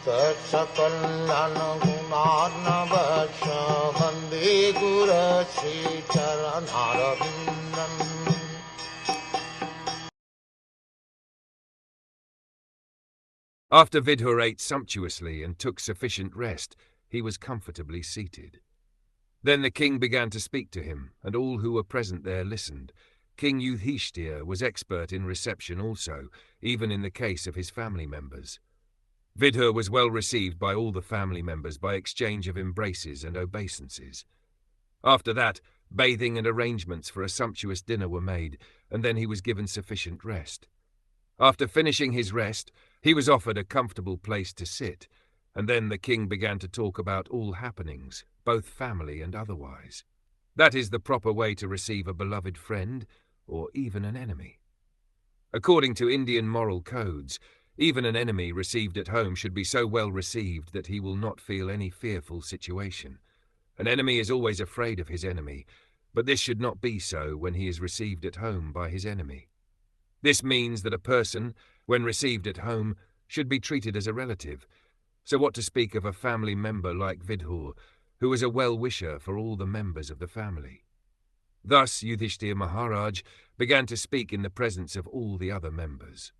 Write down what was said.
Sakalayan Gunarnavasya Vande Guru Sri Charanaravindan. After Vidhura ate sumptuously and took sufficient rest, he was comfortably seated. Then the king began to speak to him, and all who were present there listened. King Yudhishthira was expert in reception also, even in the case of his family members. Vidhura was well received by all the family members by exchange of embraces and obeisances. After that, bathing and arrangements for a sumptuous dinner were made, and then he was given sufficient rest. After finishing his rest, he was offered a comfortable place to sit, and then the king began to talk about all happenings, both family and otherwise. That is the proper way to receive a beloved friend, or even an enemy. According to Indian moral codes, even an enemy received at home should be so well received that he will not feel any fearful situation. An enemy is always afraid of his enemy, but this should not be so when he is received at home by his enemy. This means that a person, when received at home, should be treated as a relative. So what to speak of a family member like Vidhura, who was a well-wisher for all the members of the family. Thus Yudhishthira Maharaj began to speak in the presence of all the other members.